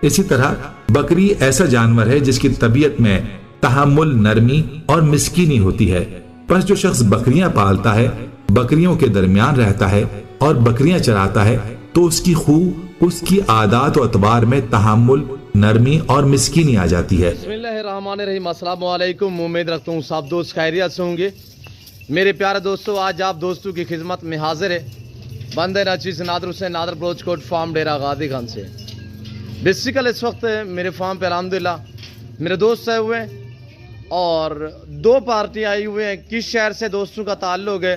اسی طرح بکری ایسا جانور ہے جس کی طبیعت میں تحمل، نرمی اور مسکینی ہوتی ہے۔ پس جو شخص بکریاں پالتا ہے، بکریوں کے درمیان رہتا ہے اور بکریاں چراتا ہے تو اس کی خو اس کی عادات و اطوار میں تحمل، نرمی اور مسکینی آ جاتی ہے۔ بسم اللہ الرحمن الرحیم۔ السلام علیکم، امید رکھتا ہوں سب دوست خیریت سے ہوں گے۔ میرے پیارے دوستو، آج آپ دوستوں کی خدمت میں حاضر ہے بندے ناچیز نادر حسین، نادر بلوچ کوٹ فارم ڈیرہ غازی خان سے۔ بیسیکل اس وقت میرے فارم پہ الحمدللہ میرے دوست آئے ہوئے ہیں اور دو پارٹی آئی ہوئے ہیں۔ کس شہر سے دوستوں کا تعلق ہے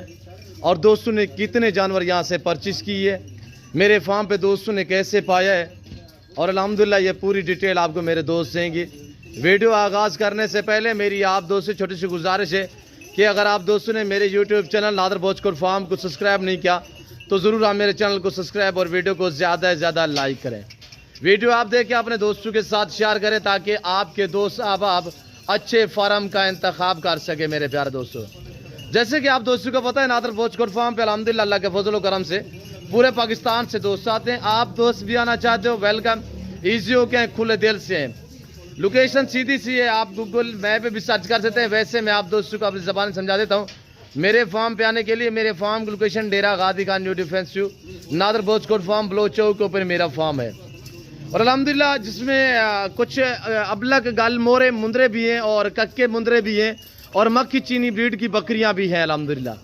اور دوستوں نے کتنے جانور یہاں سے پرچیز کی ہے، میرے فارم پہ دوستوں نے کیسے پایا ہے، اور الحمدللہ یہ پوری ڈیٹیل آپ کو میرے دوست دیں گے۔ ویڈیو آغاز کرنے سے پہلے میری آپ دوست سے چھوٹی سی گزارش ہے کہ اگر آپ دوستوں نے میرے یوٹیوب چینل نادر بلوچ کوٹ فارم کو سبسکرائب نہیں کیا تو ضرور آپ میرے چینل کو سبسکرائب اور ویڈیو کو زیادہ سے زیادہ لائک کریں۔ ویڈیو آپ دیکھ کے اپنے دوستوں کے ساتھ شیئر کریں تاکہ آپ کے دوست احباب اچھے فارم کا انتخاب کر سکے۔ میرے پیارے دوستوں، جیسے کہ آپ دوستوں کو پتہ ہے نادر بلوچ کوٹ فارم پہ الحمدللہ اللہ کے فضل و کرم سے پورے پاکستان سے دوست آتے ہیں۔ آپ دوست بھی آنا چاہتے ہو، ویلکم، ایزی ہو کے کھلے دل سے ہیں۔ لوکیشن سیدھی سی ہے، آپ گوگل میپ پہ بھی سرچ کر سکتے ہیں۔ ویسے میں آپ دوستوں کو اپنی زبان سمجھا دیتا ہوں۔ میرے فارم پہ آنے کے لیے میرے فارم کی location Dera Ghazi Khan new defence نادر بلوچ کوٹ فارم بلوچ چوک کے اوپر میرا فارم ہے، اور الحمدللہ جس میں کچھ ابلک گل مورے مندرے بھی ہیں اور ککے مندرے بھی ہیں اور مکھی چینی بریڈ کی بکریاں بھی ہیں الحمدللہ۔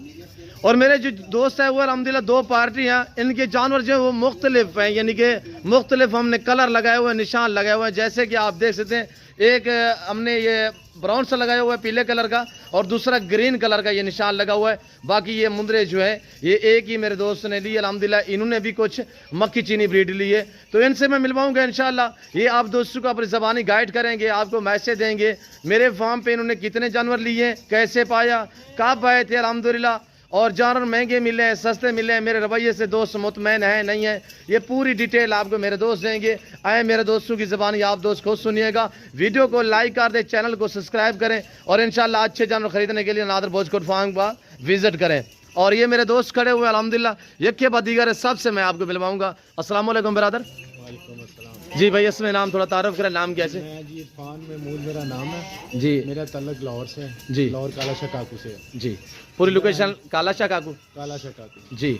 اور میرے جو دوست ہے وہ الحمدللہ دو پارٹی ہیں، ان کے جانور جو ہیں وہ مختلف ہیں، یعنی کہ مختلف ہم نے کلر لگائے ہوئے ہیں، نشان لگائے ہوئے ہیں، جیسے کہ آپ دیکھ سکتے ہیں۔ ایک ہم نے یہ براؤن سا لگایا ہوا ہے پیلے کلر کا اور دوسرا گرین کلر کا یہ نشان لگا ہوا ہے۔ باقی یہ مندرے جو ہے یہ ایک ہی میرے دوست نے لی الحمدللہ، انہوں نے بھی کچھ مکھی چینی بریڈ لی ہے، تو ان سے میں ملواؤں گا انشاءاللہ۔ یہ آپ دوستوں کو اپنی زبانی گائیڈ کریں گے، آپ کو میسج دیں گے میرے فارم پہ انہوں نے کتنے جانور لیے، کیسے پایا، کب آئے تھے الحمدللہ، اور جانور مہنگے ملے ہیں، سستے ملے ہیں، میرے رویے سے دوست مطمئن ہیں نہیں ہیں، یہ پوری ڈیٹیل آپ کو میرے دوست دیں گے۔ آئے میرے دوستوں کی زبانی آپ دوست خود سنیے گا، ویڈیو کو لائک کر دیں، چینل کو سبسکرائب کریں اور انشاءاللہ اچھے جانور خریدنے کے لیے نادر بلوچ کوٹ فارم کا وزٹ کریں۔ اور یہ میرے دوست کھڑے ہوئے الحمدللہ، یک کے بعد دیگر سب سے میں آپ کو ملواؤں گا۔ السلام علیکم برادر۔ وعلیکم السلام جی بھائی، اس میں نام تھوڑا تعارف کریں، نام کیسے؟ میں جی عرفان محمود میرا نام ہے جی میرا تعلق لاہور سے ہے جی لاہور کالا شاہ کاکو سے ہے جی، پوری لوکیشن کالا شاہ کاکو کالا شاہ کاکو جی۔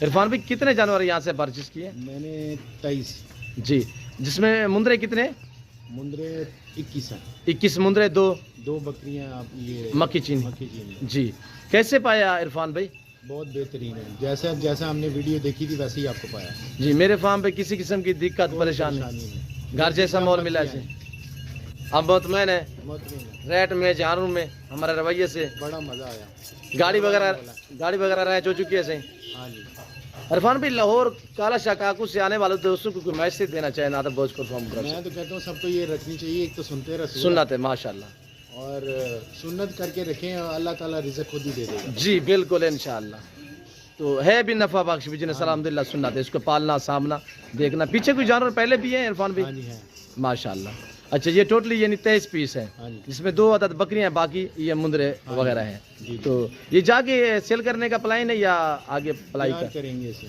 عرفان بھائی کتنے جانور یہاں سے پرچیز کیے؟ میں نے 23 جی، جس میں مندرے کتنے؟ مندرے 21 ہیں، 21 مندرے، دو بکریاں آپ یہ مکھی چینی مکھی چینی جی۔ کیسے پایا عرفان بھائی؟ بہت بہترین ہے، جیسے ہم نے ویڈیو دیکھی تھی ویسے ہی آپ کو پایا جی، میرے فارم پہ کسی قسم کی دقت پریشانی نہیں، گھر جیسا مول ملا ہے، اب مطمئن ہے مطمئن ہے، ریٹ میں، جانور میں، ہمارے رویے سے بڑا مزہ آیا۔ گاڑی وغیرہ رہ چکی ہے صحیح۔ ہاں جی، عرفان بھائی لاہور کالا شاہ کاکو سے آنے والے دوستوں کو کوئی میسج دینا چاہے نادر بلوچ کوٹ فارم پر؟ میں تو کہتا ہوں سب کو یہ رکھنی چاہیے، ایک تو سنتے رسول سنت ہے ماشاءاللہ، اور سنت کر کے رکھیں، اللہ تعالیٰ رزق خود ہی دے دے گا۔ جی بالکل انشاءاللہ۔ تو ہے بھی نفع بخش بزنس الحمدللہ، سنت ہے، اس کو پالنا، سامنا، دیکھنا۔ پیچھے کوئی جانور پہلے بھی ہیں عرفان ہاں بھائی؟ جی، ہے، ماشاءاللہ۔ اچھا، یہ ٹوٹلی یعنی 23 پیس ہے، ہاں جی، جس میں 2 عدد بکریاں ہیں، باقی یہ مندرے وغیرہ ہیں۔ جی، تو یہ جا کے سیل کرنے کا پلان ہے یا آگے پلائی پیار کا؟ کریں گے اسے۔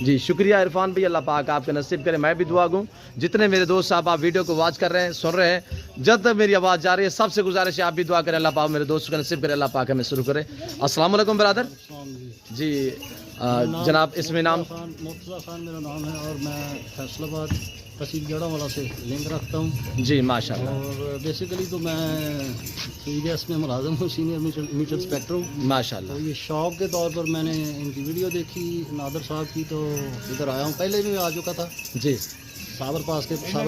جی شکریہ عرفان بھائی، اللہ پاک آپ کے نصیب کرے۔ میں بھی دعا گوں جتنے میرے دوست صاحب آپ ویڈیو کو واچ کر رہے ہیں، سن رہے ہیں، جب تک میری آواز جا رہی ہے سب سے گزارش ہے آپ بھی دعا کریں، اللہ پاک میرے دوست کا نصیب کرے، اللہ پاک ہمیں شروع کرے۔ السلام علیکم برادر جی۔ جناب اس میں نام؟ مرتضیٰ خان میرا نام ہے اور میں فیصل آباد تحصیل جڑا والا سے لنک رکھتا ہوں، جی ماشاءاللہ، اور بیسیکلی تو میں CDS میں ملازم ہوں، سینئر میٹر انسپیکٹر ہوں۔ ماشاءاللہ، تو یہ شوق کے طور پر میں نے ان کی ویڈیو دیکھی نادر صاحب کی، تو ادھر آیا ہوں۔ پہلے بھی میں آ چکا تھا جی صابر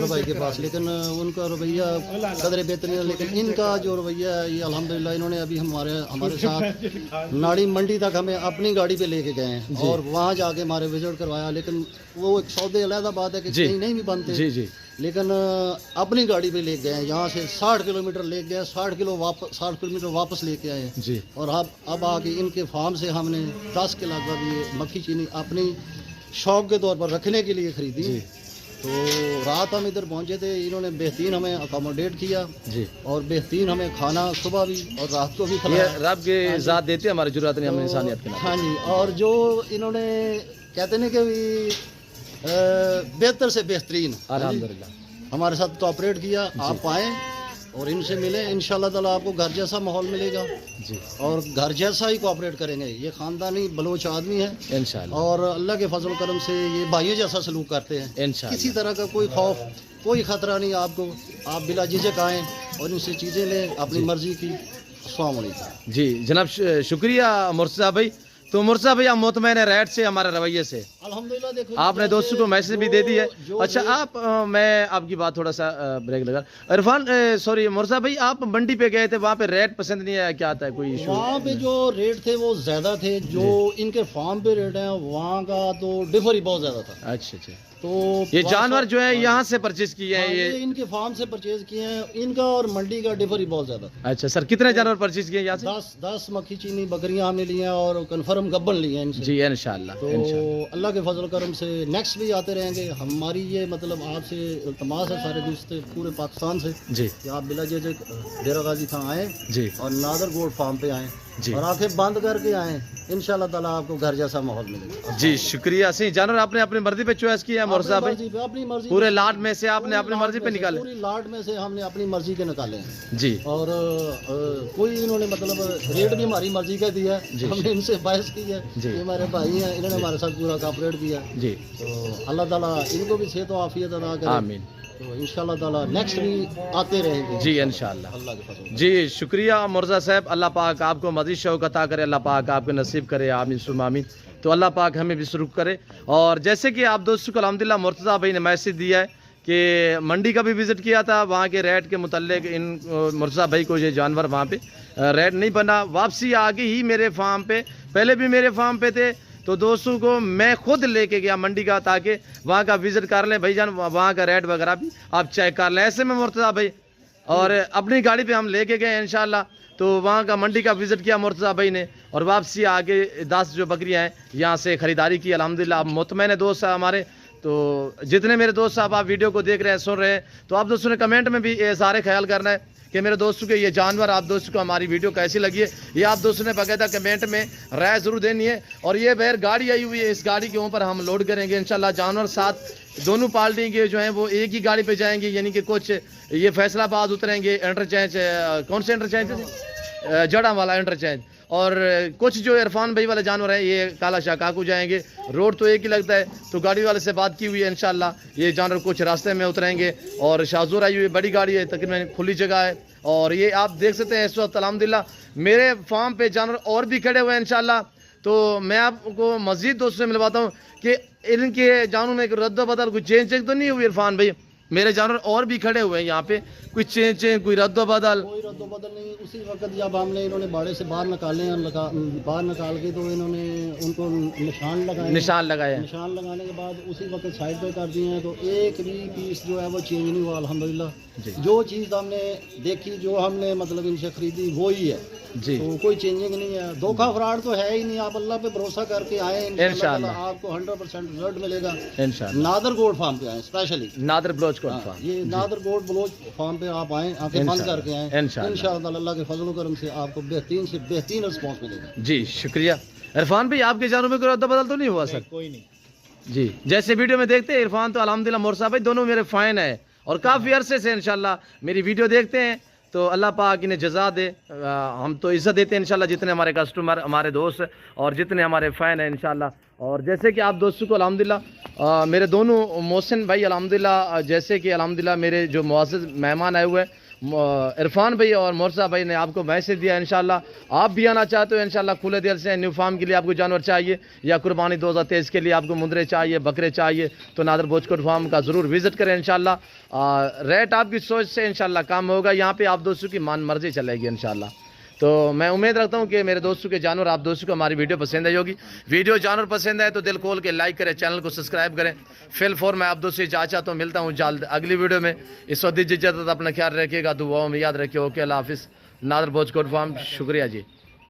بھائی کے پاس، لیکن ان کا رویہ قدر بہترین ہے، لیکن ان کا جو رویہ ہے یہ الحمدللہ انہوں نے ابھی ہمارے ساتھ ناڑی منڈی تک ہمیں اپنی گاڑی پہ لے کے گئے ہیں اور وہاں جا کے ہمارے وزٹ کروایا، لیکن وہ ایک سودے علیحدہ بات ہے کہ کہیں نہیں بھی بنتے، جی جی، لیکن اپنی گاڑی پہ لے گئے ہیں، یہاں سے 60 کلومیٹر لے گئے، 60 کلومیٹر واپس لے کے آئے جی، اور اب آ کے ان کے فارم سے ہم نے 10 کے لگ بھگ یہ مکھی چینی اپنی شوق کے طور پر رکھنے کے لیے خریدی۔ تو رات ہم ادھر پہنچے تھے، انہوں نے بہترین ہمیں اکاموڈیٹ کیا جی، اور بہترین ہمیں کھانا صبح بھی اور رات کو بھی یہ کھلایا۔ رب کی ذات دیتے ہیں، ہماری ضرورت نہیں، ہم انسانیت کے نام۔ ہاں جی، اور جو انہوں نے کہتے ہیں کہ بہتر سے بہترین، الحمدللہ، हमारे साथ कोऑपरेट किया। आप आएँ और इनसे मिलें, इंशाल्लाह ताला आपको घर जैसा माहौल मिलेगा जी और घर जैसा ही कोऑपरेट करेंगे। ये ख़ानदानी बलोच आदमी है इंशाल्लाह और अल्लाह के फजल करम से ये भाइयों जैसा सलूक करते हैं। इंशाल्लाह किसी तरह का कोई खौफ, कोई ख़तरा नहीं आपको। आप बिला झिझक आएँ और इनसे चीज़ें लें अपनी मर्ज़ी की। अस्सलाम वालेकुम। जी जनाब शुक्रिया मुर्तज़ा भाई। तो मुर्तज़ा भाई आप मुतमईन है रेट से, हमारे रवैये से? अल्हम्दुलिल्लाह। देखो आपने दोस्तों को मैसेज भी दे दी है। अच्छा आप मैं आपकी बात थोड़ा सा ब्रेक लगा। इरफान सॉरी मुर्तज़ा भाई, आप मंडी पे गए थे, वहाँ पे रेट पसंद नहीं आया, क्या आता है कोई इशू? वहाँ पे जो रेट थे वो ज़्यादा थे, जो इनके फार्म पे रेट है वहाँ का तो डिफर ही बहुत ज़्यादा था। अच्छा अच्छा। तो ये जानवर जो है यहाँ से परचेज किए हैं? ये ये इनके फार्म से परचेज किए हैं। इनका और मंडी का डिफर ही बहुत ज़्यादा था। अच्छा सर, कितने जानवर परचेज किए यहाँ से? 10 मक्खी चीनी बकरियां हमने ली हैं और कन्फर्म गब्बन ली हैं इनसे। जी इंशाल्लाह तो इंशाल्लाह। अल्लाह के फजल करम से नेक्स्ट भी आते रहेंगे। हमारी ये मतलब आपसे इल्तमास है सारे दोस्त पूरे पाकिस्तान से जी कि आप बिला झिझक डेरा गाजी खां आएँ जी और नादर गोल्ड फार्म पे आएँ जी। और आंखें बंद करके आएँ, इंशाल्लाह ताला आपको घर जैसा माहौल मिलेगा। जी शुक्रिया। सही जानवर आपने अपनी मर्जी पे चॉइस किया है मुर्तज़ा भाई? अपनी मर्जी पूरे लाट में से आपने अपनी मर्जी पे निकाले? पूरी लाट में से हमने अपनी मर्जी के निकाले हैं जी। और कोई इन्होंने मतलब रेट भी हमारी मर्जी का दिया है। हमने इनसे बहस की है। जी। ये हमारे भाई हैं, इन्होंने हमारे साथ पूरा कोऑपरेट किया। जी तो अल्लाह ताला इनको भी सेहत और आफियत अदा करे। आमीन। तो इंशाल्लाह ताला नेक्स्ट भी आते रहेंगे जी इंशाल्लाह। अल्लाह के फजल। जी शुक्रिया मुर्तज़ा साहब। अल्लाह पाक आपको मज़ीद शौक़ अता करे, अल्लाह पाक आपको नसीब करे, आमीन सुम्मा आमीन। तो अल्लाह पाक हमें भी शुरू करे। और जैसे कि आप दोस्तों को अल्हम्दुलिल्लाह मुर्तज़ा भाई ने मैसेज दिया है कि मंडी का भी विज़िट किया था, वहाँ के रेट के मुतल्लिक इन मुर्तज़ा भाई को ये जानवर वहाँ पे रेट नहीं बना। वापसी आ गई ही मेरे फार्म पे, पहले भी मेरे फार्म पे थे, तो दोस्तों को मैं खुद लेके गया मंडी का, ताकि वहाँ का विज़िट कर लें भाईजान, वहाँ का रेट वगैरह भी आप चेक कर लें। ऐसे में मुर्तज़ा भाई और अपनी गाड़ी पे हम लेके गए इंशाल्लाह। तो वहाँ का मंडी का विज़िट किया मुर्तज़ा भाई ने और वापसी आगे 10 जो बकरियाँ हैं यहाँ से ख़रीदारी की अल्हम्दुलिल्लाह। आप मुतमईन दोस्त हैं हमारे। तो जितने मेरे दोस्त साहब आप वीडियो को देख रहे हैं, सुन रहे हैं, तो आप दोस्तों ने कमेंट में भी ये सारे ख्याल करना है कि मेरे दोस्तों के ये जानवर आप दोस्तों को हमारी वीडियो कैसी लगी है, ये आप दोस्तों ने बाकायदा कमेंट में राय ज़रूर देनी है। और ये बहर गाड़ी आई हुई है, इस गाड़ी के ऊपर हम लोड करेंगे इंशाल्लाह जानवर। साथ दोनों पार्टी के जो हैं वो एक ही गाड़ी पे जाएंगे, यानी कि कुछ ये फैसलाबाद उतरेंगे इंटरचेंज, कौन से इंटरचेंज, जड़ा वाला इंटरचेंज, और कुछ जो इरफान भाई वाले जानवर हैं ये काला शाह काकू जाएंगे। रोड तो एक ही लगता है, तो गाड़ी वाले से बात की हुई है इंशाल्लाह ये जानवर कुछ रास्ते में उतरेंगे। और शाहजूर आई हुई बड़ी गाड़ी है, तकरीबन खुली जगह है। और ये आप देख सकते हैं इस वक्त अल्हम्दुलिल्लाह मेरे फार्म पे जानवर और भी खड़े हुए हैं इंशाल्लाह। तो मैं आपको मज़ीद दोस्तों से मिलवाता हूँ कि इनके जानवरों में रद्द बदल कोई चेंज तो नहीं हुई इरफान भाई? मेरे जानवर और भी खड़े हुए हैं यहाँ पे, कोई चेंज कोई रद्द बदल? कोई रद्द बदल नहीं। उसी वक्त जब हमने इन्होंने बाड़े से बाहर निकाले हैं, बाहर निकाल के तो इन्होंने उनको निशान लगाए। निशान लगाने के बाद उसी वक्त साइड पे कर दिए हैं। तो एक भी पीस जो है वो चेंज नहीं हुआ अल्हम्दुलिल्लाह। जो चीज़ हमने देखी, जो हमने मतलब इनसे खरीदी वो ही है जी। तो कोई चेंजिंग नहीं है। धोखा फ्रॉड तो है ही नहीं। आप अल्लाह पे भरोसा करके आए, इंशाल्लाह आपको 100% रिजल्ट मिलेगा इंशाल्लाह। नादर गोल्ड फार्म पे आए, स्पेशली नादर बलोच कोट फार्म। ये नादर गोल्ड बलोच फार्म पे आप आए, आंखें बंद करके आए, इंशाल्लाह अल्लाह के फजल करम से आपको बेहतरीन से बेहतरीन रिस्पॉन्स मिलेगा। जी शुक्रिया। इरफान भाई आपके जानवरों में कोई रद्द बदल तो नहीं हुआ सर? कोई नहीं जी। जैसे वीडियो में देखते हैं इरफान तो अल्हम्दुलिल्लाह मुर्तज़ा भाई दोनों मेरे फ़ैन है और काफ़ी अरसे से इंशाल्लाह मेरी वीडियो देखते हैं। तो अल्लाह पाक इन्हें जज़ा दे। हम तो इज़्ज़त देते हैं इंशाल्लाह जितने हमारे कस्टमर, हमारे दोस्त और जितने हमारे फ़ैन हैं इंशाल्लाह। और जैसे कि आप दोस्तों को अल्हम्दुलिल्लाह मेरे दोनों मोहसिन भाई अल्हम्दुलिल्लाह, जैसे कि अल्हम्दुलिल्लाह मेरे जो मुअज़्ज़ज़ मेहमान आए हुए हैं इरफान भाई और मुर्तज़ा भाई ने आपको मैसेज दिया इंशाल्लाह आप भी आना चाहते हो इंशाल्लाह खुले दिल से। न्यू फार्म के लिए आपको जानवर चाहिए या कुर्बानी 2023 के लिए आपको मुंदरे चाहिए, बकरे चाहिए, तो नादर बोचकोट फार्म का ज़रूर विज़िट करें इंशाल्लाह। रेट आपकी सोच से इंशाल्लाह कम होगा, यहाँ पे आप दोस्तों की मान मर्जी चलेगी इंशाल्लाह। तो मैं उम्मीद रखता हूँ कि मेरे दोस्तों के जानवर आप दोस्तों को हमारी वीडियो पसंद आई होगी। वीडियो जानवर पसंद आए तो दिल खोल के लाइक करें, चैनल को सब्सक्राइब करें। फिल फॉर मैं आप दोस्तों से चाहता हूँ मिलता हूँ जल्द अगली वीडियो में। इस वक्त इजाज़त, अपना ख्याल रखिएगा, दुआओं में याद रखिए। ओके अल्लाह हाफिज़। नादर बोचकोट फार्म, शुक्रिया जी।